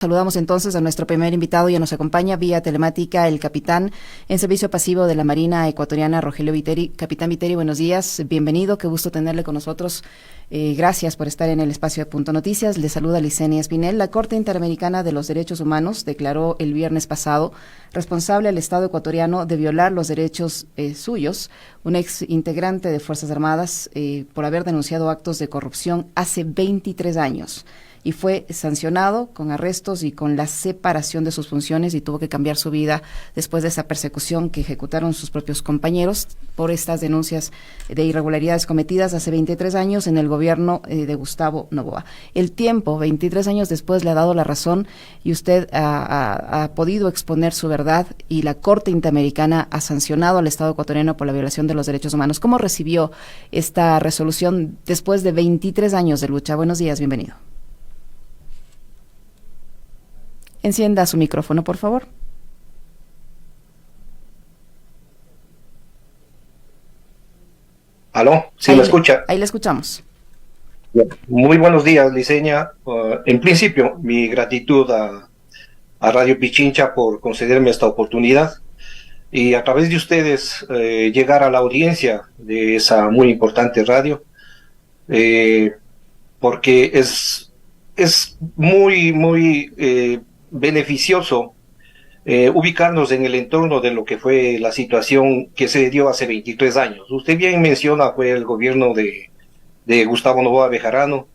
Saludamos entonces a nuestro primer invitado. Ya nos acompaña vía telemática el capitán en servicio pasivo de la Marina Ecuatoriana, Rogelio Viteri. Capitán Viteri, buenos días, bienvenido, qué gusto tenerle con nosotros. Gracias por estar en el espacio de Punto Noticias. Le saluda Licenia Espinel. La Corte Interamericana de los Derechos Humanos declaró el viernes pasado responsable al Estado ecuatoriano de violar los derechos suyos, un ex integrante de Fuerzas Armadas, por haber denunciado actos de corrupción hace 23 años. Y fue sancionado con arrestos y con la separación de sus funciones, y tuvo que cambiar su vida después de esa persecución que ejecutaron sus propios compañeros por estas denuncias de irregularidades cometidas hace 23 años en el gobierno de Gustavo Noboa. El tiempo, 23 años después, le ha dado la razón y usted ha podido exponer su verdad, y la Corte Interamericana ha sancionado al Estado ecuatoriano por la violación de los derechos humanos. ¿Cómo recibió esta resolución después de 23 años de lucha? Buenos días, bienvenido. Encienda su micrófono, por favor. ¿Aló? ¿Sí me escucha? Ahí le escuchamos. Bien. Muy buenos días, Licenia. En principio, mi gratitud a Radio Pichincha por concederme esta oportunidad y a través de ustedes llegar a la audiencia de esa muy importante radio, porque es muy beneficioso ubicarnos en el entorno de lo que fue la situación que se dio hace 23 años. Usted bien menciona, fue el gobierno de Gustavo Noboa Bejarano,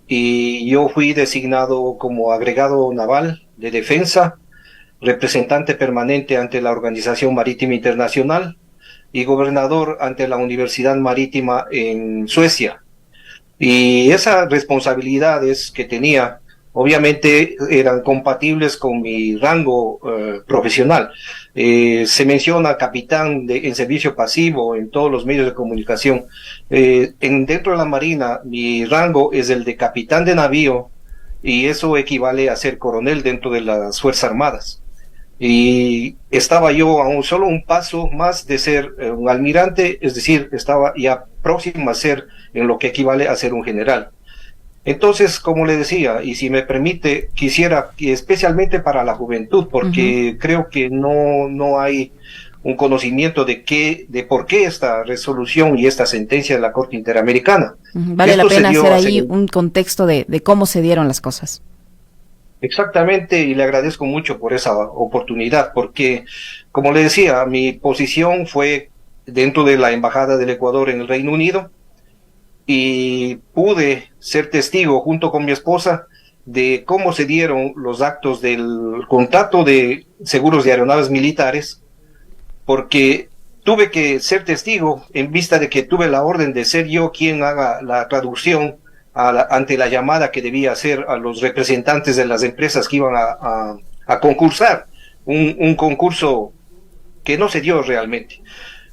y yo fui designado como agregado naval de defensa, representante permanente ante la Organización Marítima Internacional y gobernador ante la Universidad Marítima en Suecia. Y esas responsabilidades que tenía obviamente eran compatibles con mi rango profesional. Se menciona capitán en servicio pasivo en todos los medios de comunicación. Dentro de la Marina, mi rango es el de capitán de navío, y eso equivale a ser coronel dentro de las Fuerzas Armadas. Y estaba yo a solo un paso más de ser un almirante, es decir, estaba ya próximo a ser en lo que equivale a ser un general. Entonces, como le decía, y si me permite, quisiera, especialmente para la juventud, porque creo que no hay un conocimiento de por qué esta resolución y esta sentencia de la Corte Interamericana. Vale la pena hacer ahí un contexto de cómo se dieron las cosas. Exactamente, y le agradezco mucho por esa oportunidad, porque, como le decía, mi posición fue dentro de la Embajada del Ecuador en el Reino Unido, y pude ser testigo junto con mi esposa de cómo se dieron los actos del contrato de seguros de aeronaves militares, porque tuve que ser testigo en vista de que tuve la orden de ser yo quien haga la traducción ante la llamada que debía hacer a los representantes de las empresas que iban a concursar, un concurso que no se dio realmente.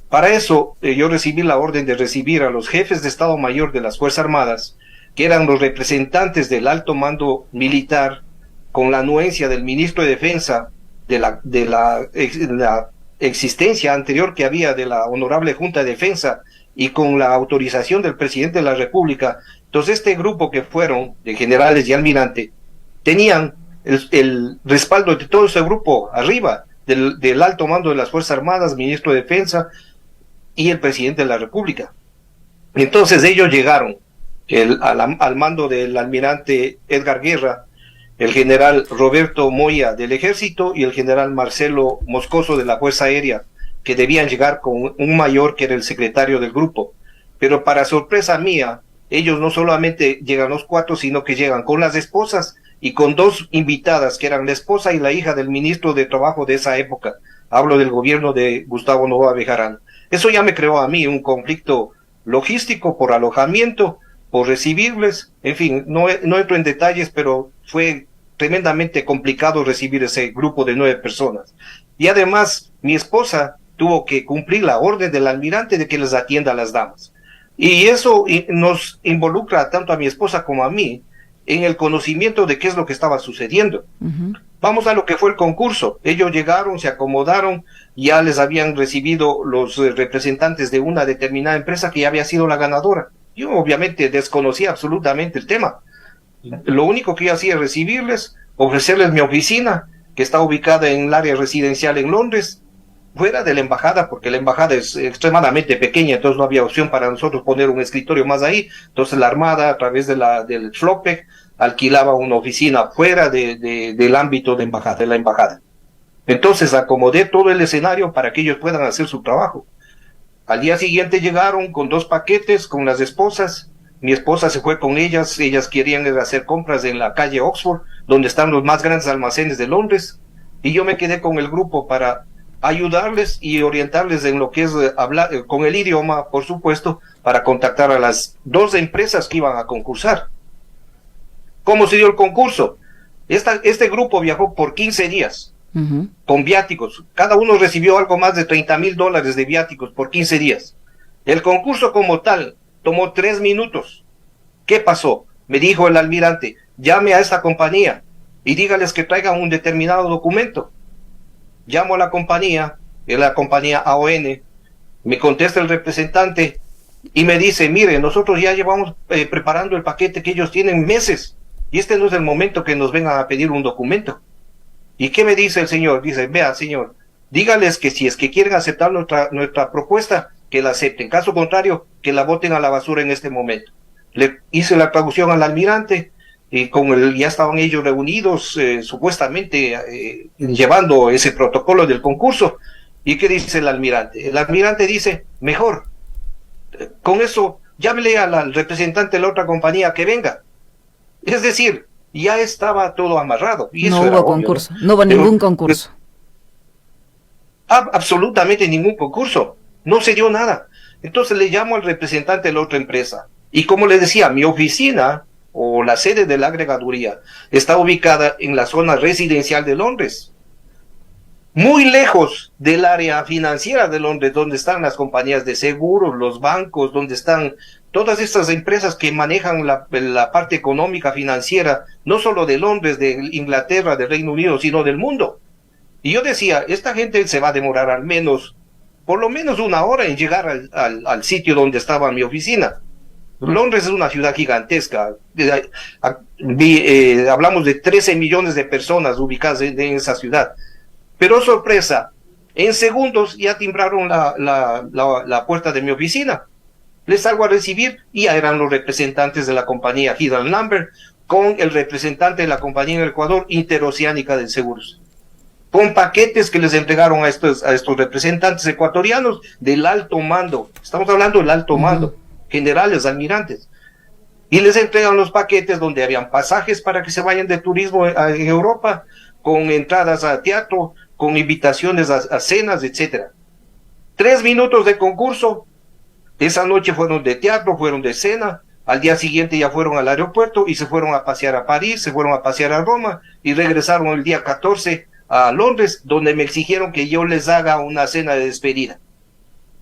Para eso yo recibí la orden de recibir a los jefes de Estado Mayor de las Fuerzas Armadas, que eran los representantes del alto mando militar, con la anuencia del ministro de Defensa de la existencia anterior que había de la Honorable Junta de Defensa, y con la autorización del presidente de la República. Entonces este grupo, que fueron de generales y almirante, tenían el respaldo de todo ese grupo arriba, del alto mando de las Fuerzas Armadas, ministro de Defensa y el presidente de la República. Entonces ellos llegaron al mando del almirante Edgar Guerra, el general Roberto Moya del Ejército y el general Marcelo Moscoso de la Fuerza Aérea, que debían llegar con un mayor que era el secretario del grupo. Pero para sorpresa mía, ellos no solamente llegan los cuatro, sino que llegan con las esposas y con dos invitadas, que eran la esposa y la hija del ministro de Trabajo de esa época. Hablo del gobierno de Gustavo Noboa Bejarano. Eso ya me creó a mí un conflicto logístico por alojamiento, por recibirles, en fin, no entro en detalles, pero fue tremendamente complicado recibir ese grupo de 9 personas. Y además, mi esposa tuvo que cumplir la orden del almirante de que les atienda a las damas. Y eso nos involucra tanto a mi esposa como a mí en el conocimiento de qué es lo que estaba sucediendo. Vamos a lo que fue el concurso. Ellos llegaron, se acomodaron, ya les habían recibido los representantes de una determinada empresa que ya había sido la ganadora. Yo obviamente desconocía absolutamente el tema. Lo único que yo hacía es recibirles, ofrecerles mi oficina, que está ubicada en el área residencial en Londres, fuera de la embajada, porque la embajada es extremadamente pequeña, entonces no había opción para nosotros poner un escritorio más ahí. Entonces la Armada, a través del FLOPEC, alquilaba una oficina fuera del ámbito de la embajada. Entonces acomodé todo el escenario para que ellos puedan hacer su trabajo. Al día siguiente llegaron con 2 paquetes con las esposas. Mi esposa se fue con ellas querían ir a hacer compras en la calle Oxford, donde están los más grandes almacenes de Londres, y yo me quedé con el grupo para ayudarles y orientarles en lo que es hablar con el idioma, por supuesto, para contactar a las 2 empresas que iban a concursar. ¿Cómo se dio el concurso? Este grupo viajó por 15 días con viáticos. Cada uno recibió algo más de $30,000 de viáticos por 15 días. El concurso como tal tomó 3 minutos. ¿Qué pasó? Me dijo el almirante, llame a esta compañía y dígales que traigan un determinado documento. Llamo a la compañía, es la compañía AON, me contesta el representante y me dice, mire, nosotros ya llevamos preparando el paquete que ellos tienen meses, y este no es el momento que nos vengan a pedir un documento. ¿Y qué me dice el señor? Dice, vea, señor, dígales que si es que quieren aceptar nuestra propuesta, que la acepten, caso contrario, que la boten a la basura en este momento. Le hice la traducción al almirante, y ya estaban ellos reunidos, supuestamente llevando ese protocolo del concurso. ¿Y qué dice el almirante? El almirante dice, mejor, con eso, llámele al representante de la otra compañía que venga. Es decir, ya estaba todo amarrado. Y no eso hubo concurso, ¿no? No hubo ningún concurso. Absolutamente ningún concurso, no se dio nada. Entonces le llamo al representante de la otra empresa. Y como le decía, mi oficina o la sede de la agregaduría está ubicada en la zona residencial de Londres, muy lejos del área financiera de Londres, donde están las compañías de seguros, los bancos, donde están todas estas empresas que manejan la parte económica financiera, no solo de Londres, de Inglaterra, del Reino Unido, sino del mundo. Y yo decía, esta gente se va a demorar por lo menos 1 hora en llegar al sitio donde estaba mi oficina. Londres es una ciudad gigantesca. Hablamos de 13 millones de personas ubicadas en esa ciudad. Pero sorpresa, en segundos ya timbraron la puerta de mi oficina. Les salgo a recibir y ya eran los representantes de la compañía Hidden Lumber con el representante de la compañía en el Ecuador Interoceánica de Seguros, con paquetes que les entregaron a estos representantes ecuatorianos del alto mando. Estamos hablando del alto mando, generales, almirantes. Y les entregan los paquetes donde habían pasajes para que se vayan de turismo en Europa, con entradas a teatro, con invitaciones a cenas, etcétera. 3 minutos de concurso. Esa noche fueron de teatro, fueron de cena. Al día siguiente ya fueron al aeropuerto y se fueron a pasear a París, se fueron a pasear a Roma y regresaron el día 14 a Londres, donde me exigieron que yo les haga una cena de despedida.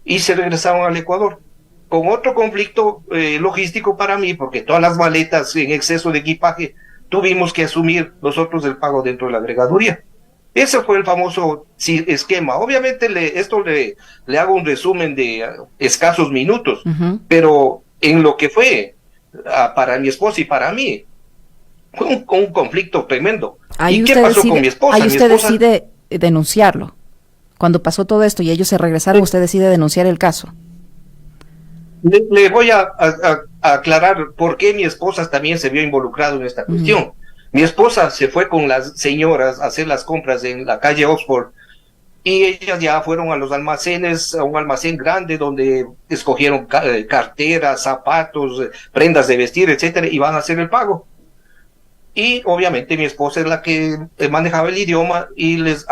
Y se regresaron al Ecuador, con otro conflicto logístico para mí, porque todas las maletas en exceso de equipaje tuvimos que asumir nosotros el pago dentro de la agregaduría. Ese fue el famoso esquema. Obviamente esto le hago un resumen de escasos minutos, pero en lo que fue para mi esposa y para mí, fue un conflicto tremendo. Ahí ¿Y qué pasó con mi esposa? Ahí usted decide denunciarlo. Cuando pasó todo esto y ellos se regresaron, usted decide denunciar el caso. Le voy a aclarar por qué mi esposa también se vio involucrado en esta cuestión. Mi esposa se fue con las señoras a hacer las compras en la calle Oxford y ellas ya fueron a los almacenes, a un almacén grande donde escogieron carteras, zapatos, prendas de vestir, etcétera, y van a hacer el pago. Y obviamente mi esposa es la que manejaba el idioma y les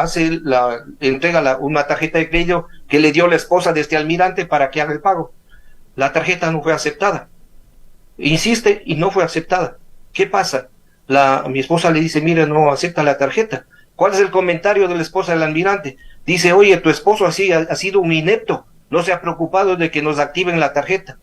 entrega una tarjeta de crédito que le dio la esposa de este almirante para que haga el pago. La tarjeta no fue aceptada. Insiste y no fue aceptada. ¿Qué pasa? Mi esposa le dice, mire, no acepta la tarjeta. ¿Cuál es el comentario de la esposa del almirante? Dice, oye, tu esposo ha sido un inepto, no se ha preocupado de que nos activen la tarjeta.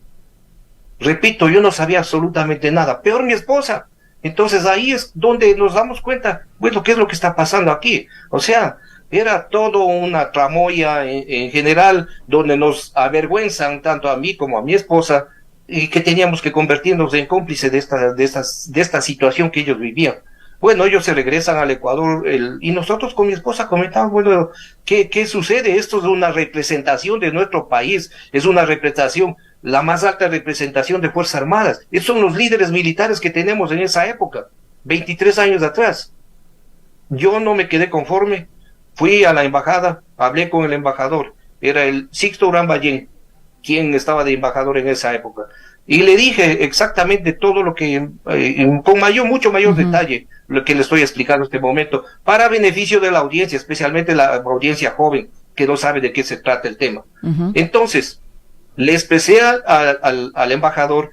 Repito, yo no sabía absolutamente nada, peor mi esposa. Entonces ahí es donde nos damos cuenta, bueno, ¿qué es lo que está pasando aquí? O sea, era todo una tramoya en general, donde nos avergüenzan tanto a mí como a mi esposa, y que teníamos que convertirnos en cómplice de esta situación que ellos vivían. Bueno, ellos se regresan al Ecuador y nosotros con mi esposa comentamos, bueno, ¿qué sucede? Esto es una representación de nuestro país, es una representación, la más alta representación de Fuerzas Armadas. Esos son los líderes militares que tenemos en esa época, 23 años atrás. Yo no me quedé conforme, fui a la embajada, hablé con el embajador, era el Sixto Uramballén, quien estaba de embajador en esa época. Y le dije exactamente todo lo que, con mucho mayor detalle, lo que le estoy explicando en este momento, para beneficio de la audiencia, especialmente la audiencia joven, que no sabe de qué se trata el tema. Entonces, le expresé al embajador,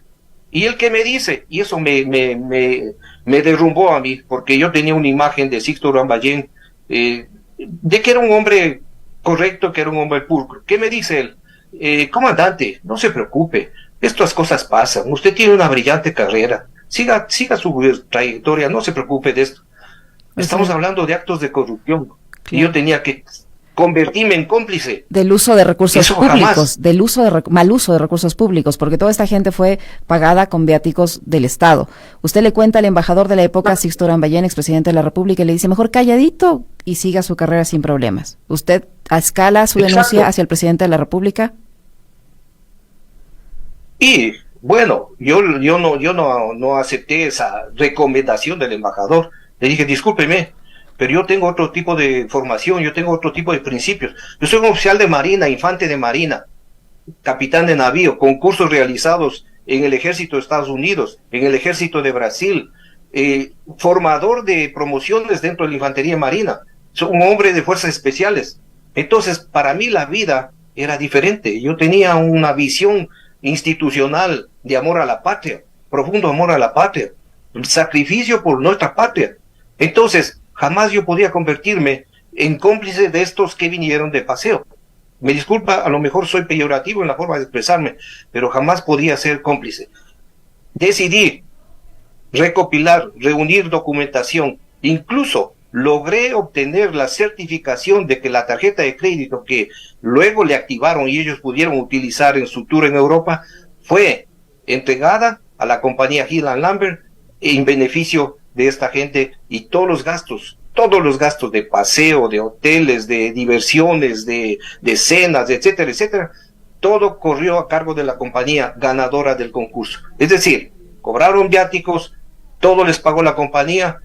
y el que me dice, y eso me derrumbó a mí, porque yo tenía una imagen de Sixto Uramballén, de que era un hombre correcto, que era un hombre pulcro. ¿Qué me dice él? Comandante, no se preocupe, estas cosas pasan, usted tiene una brillante carrera, siga su trayectoria, no se preocupe de esto. Estamos hablando de actos de corrupción, claro. Y yo tenía que convertirme en cómplice del uso de recursos públicos, del mal uso de recursos públicos, porque toda esta gente fue pagada con viáticos del Estado. Usted le cuenta al embajador de la época, Sixto Uramballén, expresidente de la República, y le dice, mejor calladito y siga su carrera sin problemas. ¿Usted escala su denuncia hacia el presidente de la República? Y bueno, yo no acepté esa recomendación del embajador. Le dije, discúlpeme, pero yo tengo otro tipo de formación, yo tengo otro tipo de principios. Yo soy un oficial de Marina, infante de Marina, capitán de navío, con cursos realizados en el Ejército de Estados Unidos, en el Ejército de Brasil, formador de promociones dentro de la Infantería Marina, soy un hombre de fuerzas especiales. Entonces, para mí la vida era diferente. Yo tenía una visión institucional de amor a la patria, profundo amor a la patria, sacrificio por nuestra patria. Entonces, jamás yo podía convertirme en cómplice de estos que vinieron de paseo. Me disculpa, a lo mejor soy peyorativo en la forma de expresarme, pero jamás podía ser cómplice. Decidí recopilar, reunir documentación, incluso logré obtener la certificación de que la tarjeta de crédito que luego le activaron y ellos pudieron utilizar en su tour en Europa fue entregada a la compañía Hill & Lambert en beneficio de esta gente, y todos los gastos de paseo, de hoteles, de diversiones, de cenas, etcétera, etcétera, todo corrió a cargo de la compañía ganadora del concurso. Es decir, cobraron viáticos, todo les pagó la compañía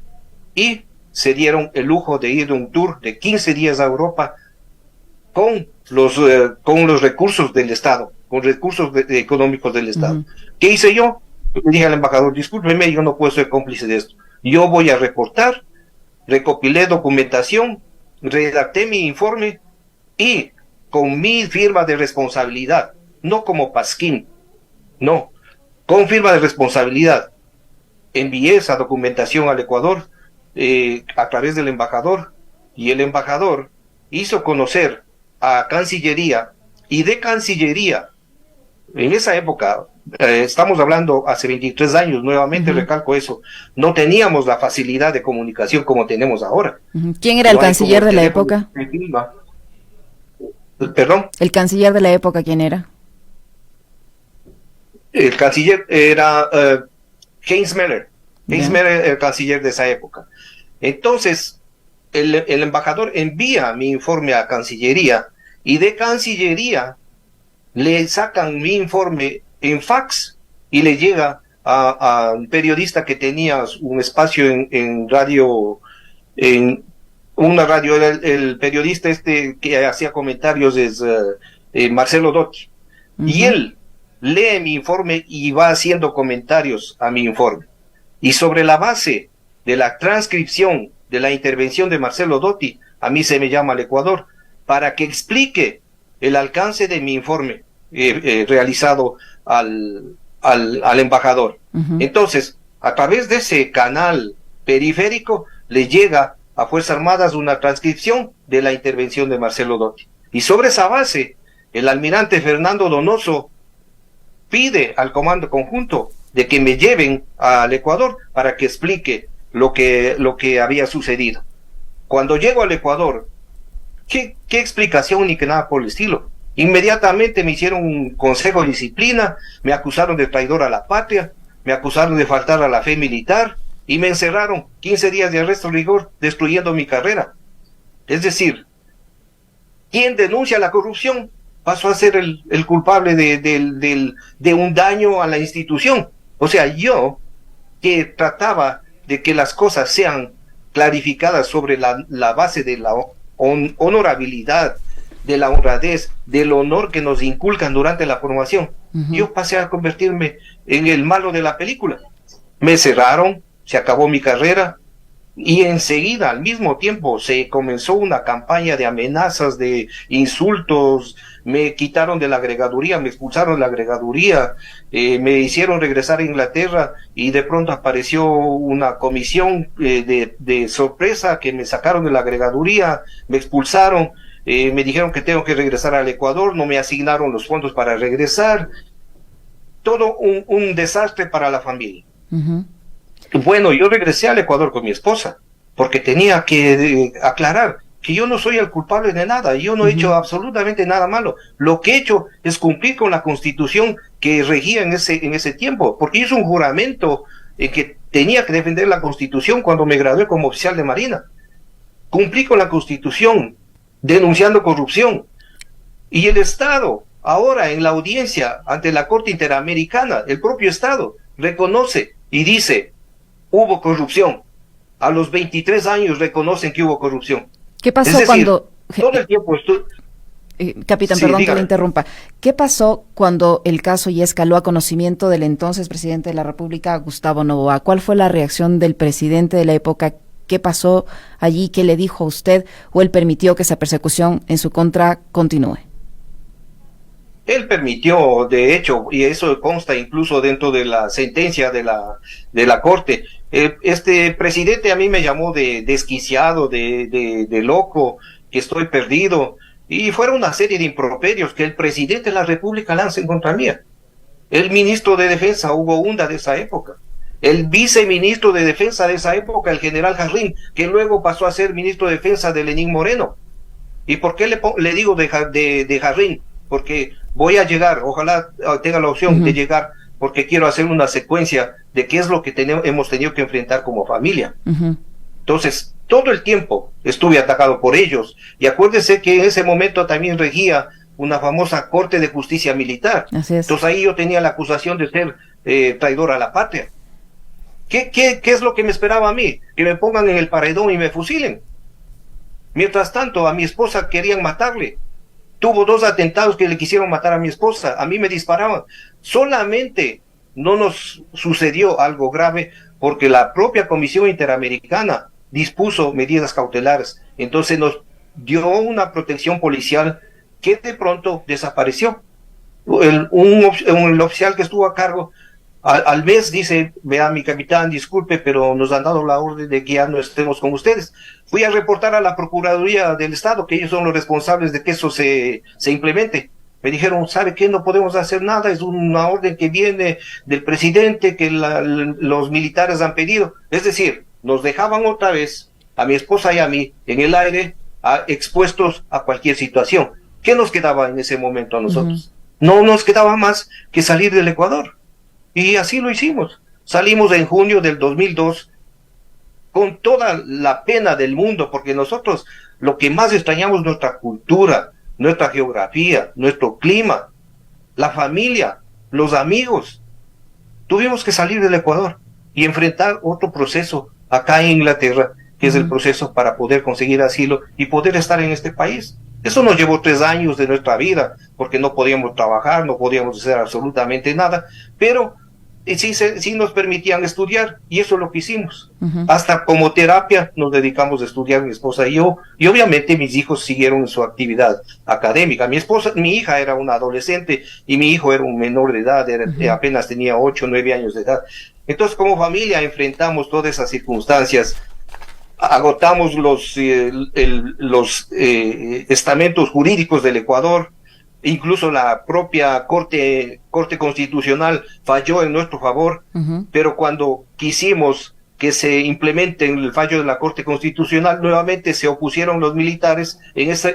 y se dieron el lujo de ir a un tour de 15 días a Europa con los recursos del Estado, con recursos económicos del Estado. ¿Qué hice yo? Le dije al embajador, discúlpeme, yo no puedo ser cómplice de esto. Yo voy a reportar, recopilé documentación, redacté mi informe y con mi firma de responsabilidad, no como pasquín, no, con firma de responsabilidad, envié esa documentación al Ecuador a través del embajador, y el embajador hizo conocer a Cancillería, y de Cancillería, en esa época, estamos hablando hace 23 años, nuevamente recalco eso, no teníamos la facilidad de comunicación como tenemos ahora. ¿Quién era el canciller de la época? ¿Perdón? ¿El canciller de la época quién era? El canciller era Heinz Meller. Heinz Meller, el canciller de esa época. Entonces, el embajador envía mi informe a Cancillería, y de Cancillería le sacan mi informe en fax y le llega a un periodista que tenía un espacio en radio, en una radio, era el periodista que hacía comentarios es Marcelo Dotti. Y él lee mi informe y va haciendo comentarios a mi informe. Y sobre la base de la transcripción de la intervención de Marcelo Dotti, a mí se me llama al Ecuador para que explique el alcance de mi informe realizado al embajador. Entonces, a través de ese canal periférico le llega a Fuerzas Armadas una transcripción de la intervención de Marcelo Dotti. Y sobre esa base, el almirante Fernando Donoso pide al comando conjunto de que me lleven al Ecuador para que explique lo que había sucedido. Cuando llego al Ecuador, ¿qué explicación ni que nada por el estilo? Inmediatamente me hicieron un consejo de disciplina, me acusaron de traidor a la patria, me acusaron de faltar a la fe militar, y me encerraron 15 días de arresto rigor, destruyendo mi carrera. Es decir, quien denuncia la corrupción pasó a ser el culpable de un daño a la institución. O sea, yo que trataba de que las cosas sean clarificadas sobre la base de la honorabilidad, de la honradez, del honor que nos inculcan durante la formación, yo pasé a convertirme en el malo de la película. Me cerraron, se acabó mi carrera, y enseguida, al mismo tiempo, se comenzó una campaña de amenazas, de insultos, me quitaron de la agregaduría, me expulsaron de la agregaduría, me hicieron regresar a Inglaterra, y de pronto apareció una comisión de sorpresa que me sacaron de la agregaduría, me expulsaron, me dijeron que tengo que regresar al Ecuador, no me asignaron los fondos para regresar, todo un desastre para la familia. Bueno, yo regresé al Ecuador con mi esposa, porque tenía que aclarar que yo no soy el culpable de nada, yo no he hecho absolutamente nada malo. Lo que he hecho es cumplir con la Constitución que regía en ese tiempo, porque hice un juramento que tenía que defender la Constitución cuando me gradué como oficial de Marina. Cumplí con la Constitución, denunciando corrupción. Y el Estado, ahora en la audiencia ante la Corte Interamericana, el propio Estado reconoce y dice: hubo corrupción. A los 23 años reconocen que hubo corrupción. ¿Qué pasó es decir, cuando... todo el tiempo capitán, sí, perdón dígame. que le interrumpa. ¿Qué pasó cuando el caso ya escaló a conocimiento del entonces presidente de la República, Gustavo Noboa? ¿Cuál fue la reacción del presidente de la época? ¿Qué pasó allí? ¿Qué le dijo a usted? ¿O él permitió que esa persecución en su contra continúe? Él permitió, de hecho, y eso consta incluso dentro de la sentencia de la Corte, este presidente a mí me llamó de desquiciado, de loco, que estoy perdido, y fueron una serie de improperios que el presidente de la República lanza en contra mía. El ministro de Defensa, Hugo Hunda, de esa época, el viceministro de Defensa de esa época, el general Jarrín, que luego pasó a ser ministro de Defensa de Lenín Moreno. ¿Y por qué le digo de Jarrín? Porque voy a llegar, ojalá tenga la opción de llegar, porque quiero hacer una secuencia de qué es lo que hemos tenido que enfrentar como familia. Entonces, todo el tiempo estuve atacado por ellos, y acuérdese que en ese momento también regía una famosa Corte de Justicia Militar. Así es. Entonces ahí yo tenía la acusación de ser traidor a la patria. ¿Qué es lo que me esperaba a mí? Que me pongan en el paredón y me fusilen. Mientras tanto, a mi esposa querían matarle. Tuvo 2 atentados que le quisieron matar a mi esposa. A mí me disparaban. Solamente no nos sucedió algo grave porque la propia Comisión Interamericana dispuso medidas cautelares. Entonces nos dio una protección policial que de pronto desapareció. Un oficial que estuvo a cargo al mes dice: vea, mi capitán, disculpe, pero nos han dado la orden de que ya no estemos con ustedes. Fui a reportar a la Procuraduría del Estado, que ellos son los responsables de que eso se implemente. Me dijeron: ¿sabe qué? No podemos hacer nada, es una orden que viene del presidente, que los militares han pedido. Es decir, nos dejaban otra vez, a mi esposa y a mí, en el aire, expuestos a cualquier situación. ¿Qué nos quedaba en ese momento a nosotros? No nos quedaba más que salir del Ecuador. Y así lo hicimos. Salimos en junio del 2002 con toda la pena del mundo, porque nosotros lo que más extrañamos es nuestra cultura, nuestra geografía, nuestro clima, la familia, los amigos. Tuvimos que salir del Ecuador y enfrentar otro proceso acá en Inglaterra, que es el proceso para poder conseguir asilo y poder estar en este país. Eso nos llevó 3 años de nuestra vida, porque no podíamos trabajar, no podíamos hacer absolutamente nada, pero sí nos permitían estudiar, y eso es lo que hicimos. Hasta como terapia nos dedicamos a estudiar, mi esposa y yo, y obviamente mis hijos siguieron su actividad académica. Mi hija era una adolescente y mi hijo era un menor de edad, apenas tenía 8 o 9 años de edad. Entonces, como familia enfrentamos todas esas circunstancias, agotamos los estamentos jurídicos del Ecuador. Incluso la propia Corte Constitucional falló en nuestro favor, pero cuando quisimos que se implemente el fallo de la Corte Constitucional, nuevamente se opusieron los militares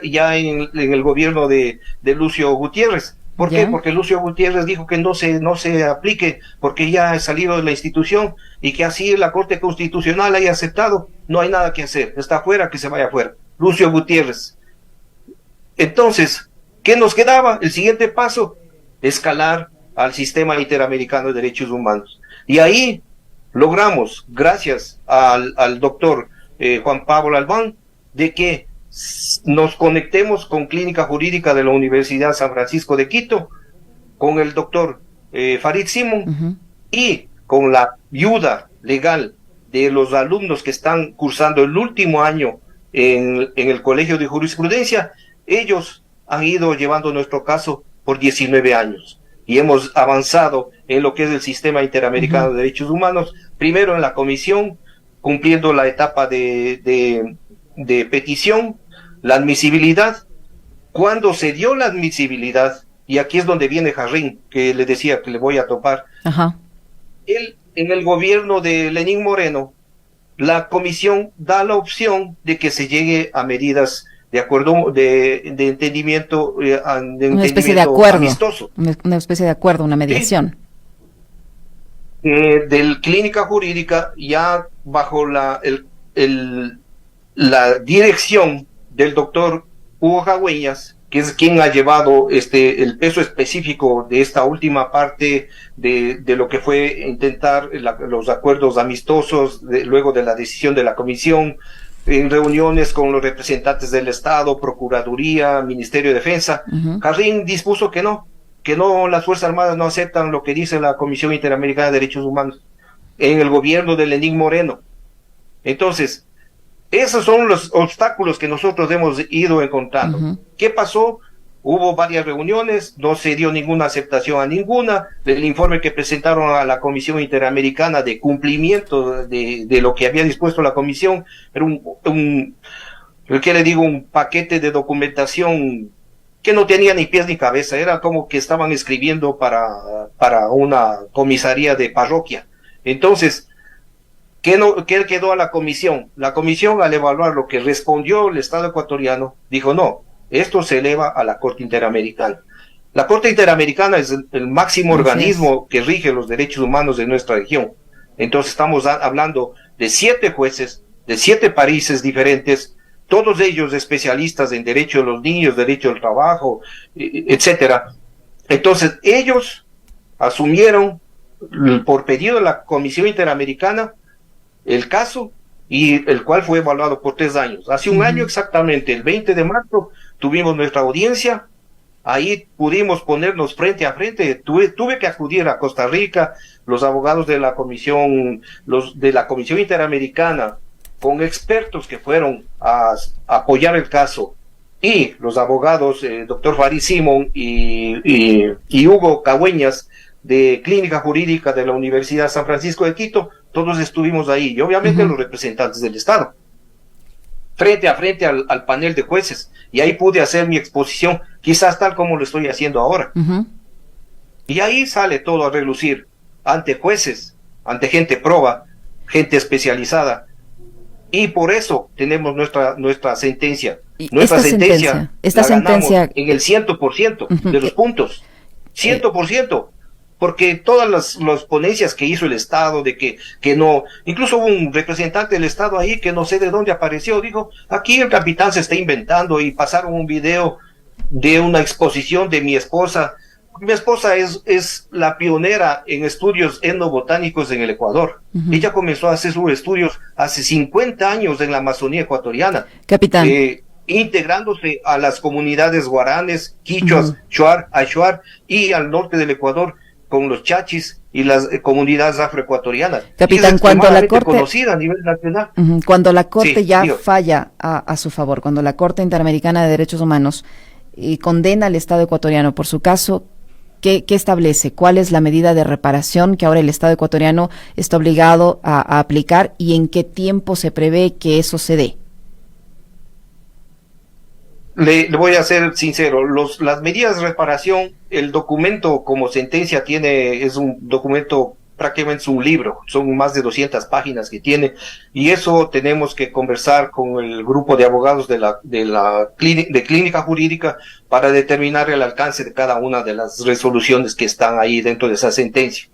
ya en el gobierno de Lucio Gutiérrez. ¿Por qué? Porque Lucio Gutiérrez dijo que no se aplique porque ya ha salido de la institución y que así la Corte Constitucional haya aceptado. No hay nada que hacer. Está afuera, que se vaya afuera. Lucio Gutiérrez. Entonces, ¿qué nos quedaba? El siguiente paso, escalar al sistema interamericano de derechos humanos. Y ahí logramos, gracias al doctor Juan Pablo Albán, de que nos conectemos con Clínica Jurídica de la Universidad San Francisco de Quito, con el doctor Farid Simon, y con la ayuda legal de los alumnos que están cursando el último año en el Colegio de Jurisprudencia. Ellos han ido llevando nuestro caso por 19 años y hemos avanzado en lo que es el Sistema Interamericano de Derechos Humanos, primero en la comisión, cumpliendo la etapa de petición, la admisibilidad. Cuando se dio la admisibilidad, y aquí es donde viene Jarrín, que le decía que le voy a topar, él, en el gobierno de Lenín Moreno, la comisión da la opción de que se llegue a medidas de acuerdo, de entendimiento, una especie de acuerdo amistoso. Una especie de acuerdo, una mediación. Sí. Del Clínica Jurídica, ya bajo la dirección del doctor Hugo Cagüeñas, que es quien ha llevado el peso específico de esta última parte de lo que fue intentar los acuerdos amistosos, luego de la decisión de la comisión, en reuniones con los representantes del Estado, Procuraduría, Ministerio de Defensa. Jarrín dispuso que no, las Fuerzas Armadas no aceptan lo que dice la Comisión Interamericana de Derechos Humanos en el gobierno de Lenín Moreno. Entonces, esos son los obstáculos que nosotros hemos ido encontrando. ¿Qué pasó? Hubo varias reuniones, no se dio ninguna aceptación a ninguna. El informe que presentaron a la Comisión Interamericana de cumplimiento de lo que había dispuesto la Comisión era un paquete de documentación que no tenía ni pies ni cabeza. Era como que estaban escribiendo para una comisaría de parroquia. Entonces, ¿qué quedó a la comisión? La comisión, al evaluar lo que respondió el Estado ecuatoriano, dijo no, esto se eleva a la Corte Interamericana. La Corte Interamericana es el máximo organismo que rige los derechos humanos de nuestra región. Entonces estamos hablando de 7 jueces, de 7 países diferentes, todos ellos especialistas en derecho de los niños, derecho al trabajo, etcétera. Entonces ellos asumieron, por pedido de la Comisión Interamericana, el caso, y el cual fue evaluado por 3 años. Hace un año exactamente, el 20 de marzo, tuvimos nuestra audiencia. Ahí pudimos ponernos frente a frente. Tuve que acudir a Costa Rica, los abogados de la comisión, de la Comisión Interamericana, con expertos que fueron a apoyar el caso, y los abogados, doctor Farid Simon y Hugo Cagüeñas, de Clínica Jurídica de la Universidad San Francisco de Quito. Todos estuvimos ahí, y obviamente los representantes del Estado, frente a frente al panel de jueces, y ahí pude hacer mi exposición, quizás tal como lo estoy haciendo ahora. Y ahí sale todo a relucir, ante jueces, ante gente proba, gente especializada, y por eso tenemos nuestra sentencia. Nuestra sentencia en el 100% de los puntos, 100%. Porque todas las ponencias que hizo el Estado, de que no, incluso hubo un representante del Estado ahí que no sé de dónde apareció, dijo, aquí el capitán se está inventando, y pasaron un video de una exposición de mi esposa. Mi esposa es la pionera en estudios etnobotánicos en el Ecuador. Ella comenzó a hacer sus estudios hace 50 años en la Amazonía ecuatoriana. Capitán. Integrándose a las comunidades guaranes, quichuas, shuar, achuar, y al norte del Ecuador, con los chachis y las comunidades afroecuatorianas. Capitán, cuando la Corte conocida a nivel nacional. Cuando la Corte falla a su favor, cuando la Corte Interamericana de Derechos Humanos condena al Estado ecuatoriano por su caso, ¿qué establece? ¿Cuál es la medida de reparación que ahora el Estado ecuatoriano está obligado a aplicar, y en qué tiempo se prevé que eso se dé? Le voy a ser sincero, las medidas de reparación, el documento como sentencia es un documento prácticamente es un libro, son más de 200 páginas que tiene, y eso tenemos que conversar con el grupo de abogados de clínica jurídica para determinar el alcance de cada una de las resoluciones que están ahí dentro de esa sentencia.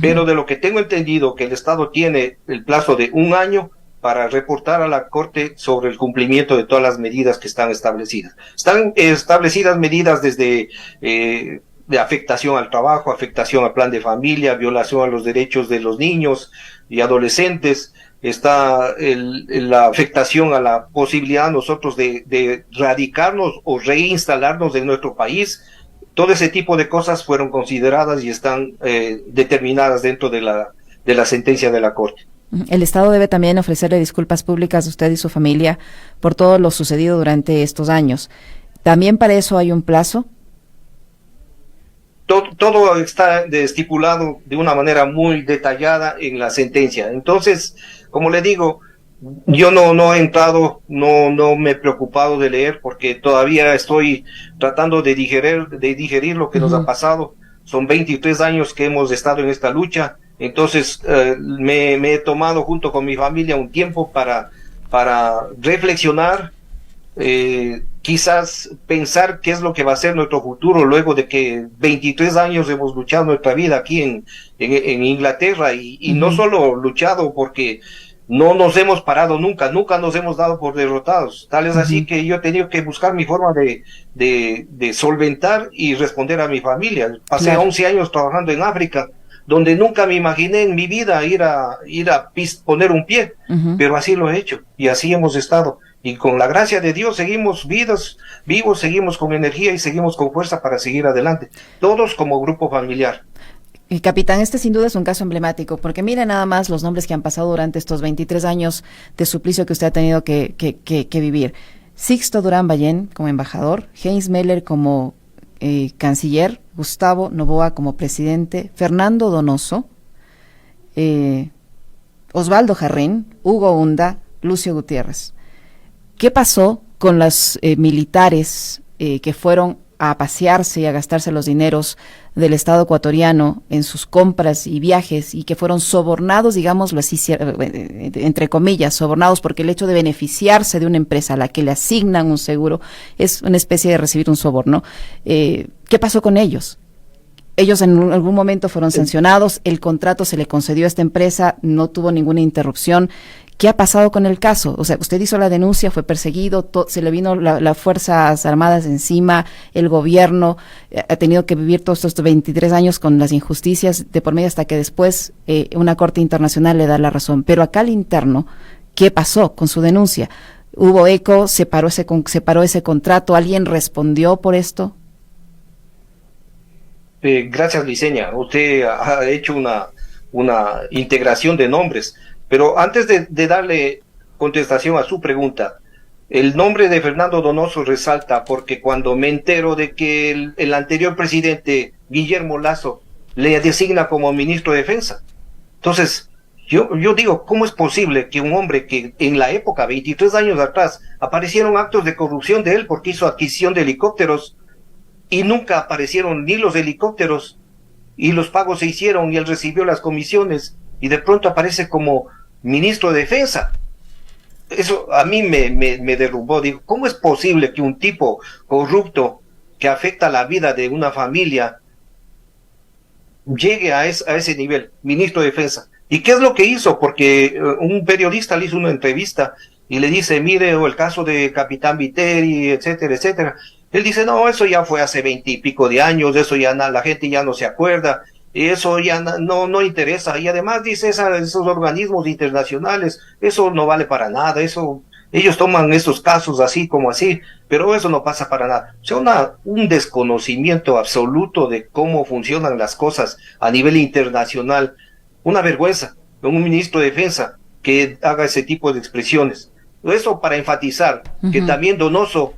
Pero de lo que tengo entendido, que el Estado tiene el plazo de 1 año para reportar a la Corte sobre el cumplimiento de todas las medidas que están establecidas. Están establecidas medidas desde de afectación al trabajo, afectación al plan de familia, violación a los derechos de los niños y adolescentes, está la afectación a la posibilidad nosotros de radicarnos o reinstalarnos en nuestro país. Todo ese tipo de cosas fueron consideradas y están determinadas dentro de la sentencia de la Corte. El Estado debe también ofrecerle disculpas públicas a usted y su familia por todo lo sucedido durante estos años. ¿También para eso hay un plazo? Todo está estipulado de una manera muy detallada en la sentencia. Entonces, como le digo, yo no he entrado, no me he preocupado de leer porque todavía estoy tratando de digerir lo que nos ha pasado. Son 23 años que hemos estado en esta lucha. Entonces, me he tomado junto con mi familia un tiempo para reflexionar, quizás pensar qué es lo que va a ser nuestro futuro luego de que 23 años hemos luchado nuestra vida aquí en Inglaterra y no solo luchado porque no nos hemos parado nunca nos hemos dado por derrotados. Tal es así que yo he tenido que buscar mi forma de solventar y responder a mi familia. Pasé 11 años trabajando en África, donde nunca me imaginé en mi vida ir a poner un pie, pero así lo he hecho y así hemos estado. Y con la gracia de Dios seguimos vivos, seguimos con energía y seguimos con fuerza para seguir adelante, todos como grupo familiar. Capitán, este sin duda es un caso emblemático, porque mira nada más los nombres que han pasado durante estos 23 años de suplicio que usted ha tenido que vivir. Sixto Durán Ballén como embajador, Heinz Meller como canciller, Gustavo Noboa como presidente, Fernando Donoso, Osvaldo Jarrín, Hugo Hunda, Lucio Gutiérrez. ¿Qué pasó con los militares que fueron a pasearse y a gastarse los dineros del Estado ecuatoriano en sus compras y viajes y que fueron sobornados, digámoslo así, entre comillas, sobornados porque el hecho de beneficiarse de una empresa a la que le asignan un seguro es una especie de recibir un soborno? ¿Qué pasó con ellos? Ellos en algún momento fueron sancionados, el contrato se le concedió a esta empresa, no tuvo ninguna interrupción. ¿Qué ha pasado con el caso? O sea, usted hizo la denuncia, fue perseguido, se le vino las Fuerzas Armadas encima, el gobierno ha tenido que vivir todos estos 23 años con las injusticias de por medio hasta que después una corte internacional le da la razón. Pero acá al interno, ¿qué pasó con su denuncia? ¿Hubo eco? ¿Se paró ese contrato? ¿Alguien respondió por esto? Gracias, Liceña. Usted ha hecho una integración de nombres. Pero antes de darle contestación a su pregunta, el nombre de Fernando Donoso resalta porque cuando me entero de que el anterior presidente, Guillermo Lasso, le designa como ministro de Defensa. Entonces, yo digo, ¿cómo es posible que un hombre que en la época, 23 años atrás, aparecieron actos de corrupción de él porque hizo adquisición de helicópteros y nunca aparecieron ni los helicópteros y los pagos se hicieron y él recibió las comisiones y de pronto aparece como ministro de Defensa? Eso a mí me derrumbó. Digo, ¿cómo es posible que un tipo corrupto que afecta la vida de una familia llegue a ese nivel, ministro de Defensa? ¿Y qué es lo que hizo? Porque un periodista le hizo una entrevista y le dice, mire, el caso de Capitán Viteri, etcétera, etcétera. Él dice, no, eso ya fue hace 20 y pico de años, eso ya la gente ya no se acuerda. Eso ya no interesa, y además dice esos organismos internacionales, eso no vale para nada, eso ellos toman esos casos así como así, pero eso no pasa para nada. O sea, un desconocimiento absoluto de cómo funcionan las cosas a nivel internacional. Una vergüenza de un ministro de Defensa que haga ese tipo de expresiones. Eso para enfatizar que también Donoso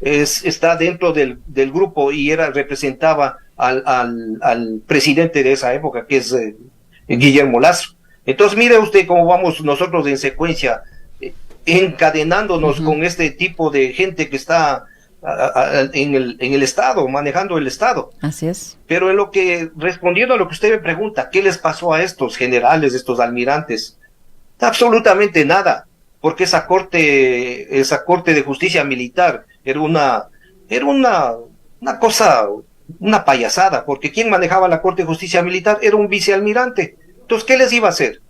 está dentro del grupo y representaba al presidente de esa época, que es Guillermo Lasso. Entonces mire usted cómo vamos nosotros en secuencia encadenándonos con este tipo de gente que está en el Estado, manejando el Estado. Así es. Pero respondiendo a lo que usted me pregunta, ¿qué les pasó a estos generales, estos almirantes? Absolutamente nada, porque esa corte de justicia militar era una cosa, una payasada, porque quien manejaba la corte de justicia militar era un vicealmirante. Entonces, ¿qué les iba a hacer?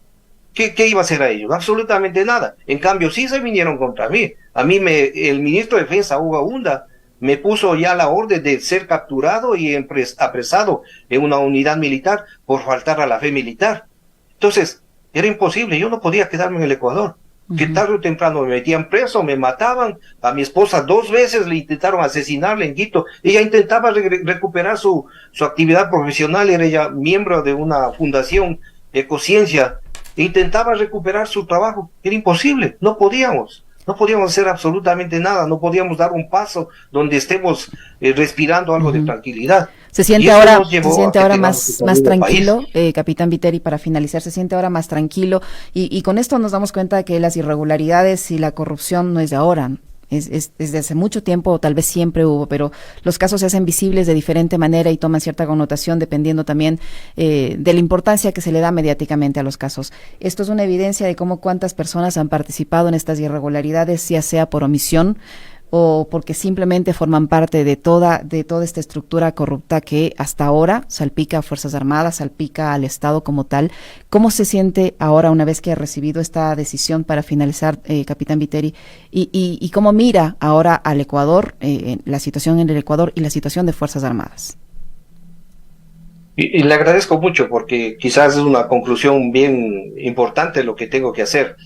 ¿Qué iba a hacer a ellos? Absolutamente nada. En cambio, sí se vinieron contra mí. El ministro de Defensa, Hugo Hunda, me puso ya la orden de ser capturado y apresado en una unidad militar por faltar a la fe militar. Entonces, era imposible, yo no podía quedarme en el Ecuador. Que tarde o temprano me metían preso, me mataban. A mi esposa 2 veces le intentaron asesinarle en Quito. Ella intentaba recuperar su actividad profesional, era ella miembro de una fundación, Ecociencia, e intentaba recuperar su trabajo. Era imposible, no podíamos hacer absolutamente nada, no podíamos dar un paso donde estemos respirando algo de tranquilidad. ¿Se siente ahora más tranquilo, capitán Viteri, para finalizar? ¿Se siente ahora más tranquilo? Y con esto nos damos cuenta de que las irregularidades y la corrupción no es de ahora, es desde hace mucho tiempo, o tal vez siempre hubo, pero los casos se hacen visibles de diferente manera y toman cierta connotación dependiendo también de la importancia que se le da mediáticamente a los casos. Esto es una evidencia de cuántas personas han participado en estas irregularidades, ya sea por omisión o porque simplemente forman parte de toda esta estructura corrupta que hasta ahora salpica a Fuerzas Armadas, salpica al Estado como tal. ¿Cómo se siente ahora una vez que ha recibido esta decisión para finalizar, capitán Viteri, y cómo mira ahora al Ecuador, la situación en el Ecuador y la situación de Fuerzas Armadas? Y le agradezco mucho porque quizás es una conclusión bien importante lo que tengo que hacer.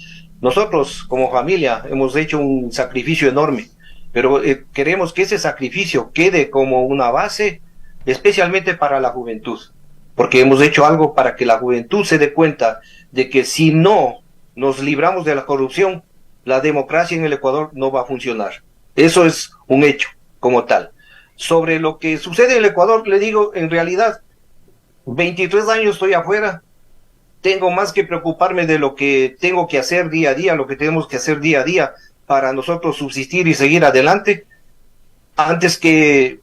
Nosotros como familia hemos hecho un sacrificio enorme, pero queremos que ese sacrificio quede como una base, especialmente para la juventud, porque hemos hecho algo para que la juventud se dé cuenta de que si no nos libramos de la corrupción, la democracia en el Ecuador no va a funcionar. Eso es un hecho como tal. Sobre lo que sucede en el Ecuador, le digo, en realidad, 23 años estoy afuera, tengo más que preocuparme de lo que tengo que hacer día a día, lo que tenemos que hacer día a día para nosotros subsistir y seguir adelante, antes que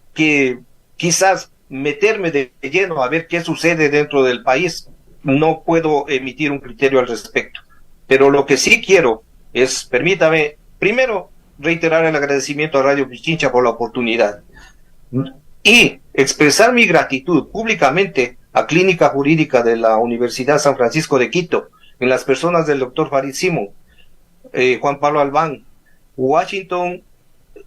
quizás meterme de lleno a ver qué sucede dentro del país. No puedo emitir un criterio al respecto. Pero lo que sí quiero es, permítame, primero, reiterar el agradecimiento a Radio Pichincha por la oportunidad y expresar mi gratitud públicamente a Clínica Jurídica de la Universidad San Francisco de Quito, en las personas del doctor Farid Simón, Juan Pablo Albán, Washington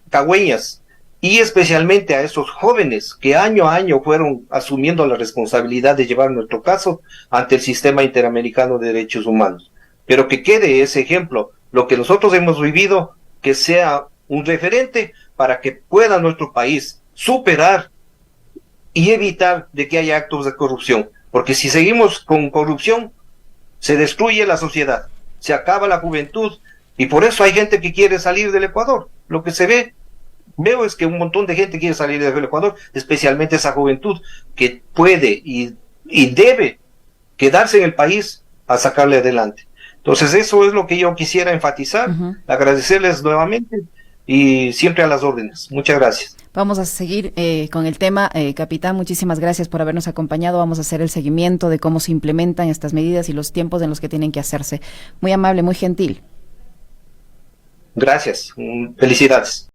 Cagüeñas, y especialmente a esos jóvenes que año a año fueron asumiendo la responsabilidad de llevar nuestro caso ante el Sistema Interamericano de Derechos Humanos. Pero que quede ese ejemplo, lo que nosotros hemos vivido, que sea un referente para que pueda nuestro país superar y evitar de que haya actos de corrupción. Porque si seguimos con corrupción, se destruye la sociedad, se acaba la juventud, y por eso hay gente que quiere salir del Ecuador. Lo que veo es que un montón de gente quiere salir del Ecuador, especialmente esa juventud que puede y debe quedarse en el país a sacarle adelante. Entonces eso es lo que yo quisiera enfatizar, agradecerles nuevamente y siempre a las órdenes. Muchas gracias. Vamos a seguir con el tema, capitán, muchísimas gracias por habernos acompañado. Vamos a hacer el seguimiento de cómo se implementan estas medidas y los tiempos en los que tienen que hacerse. Muy amable, muy gentil. Gracias, felicidades.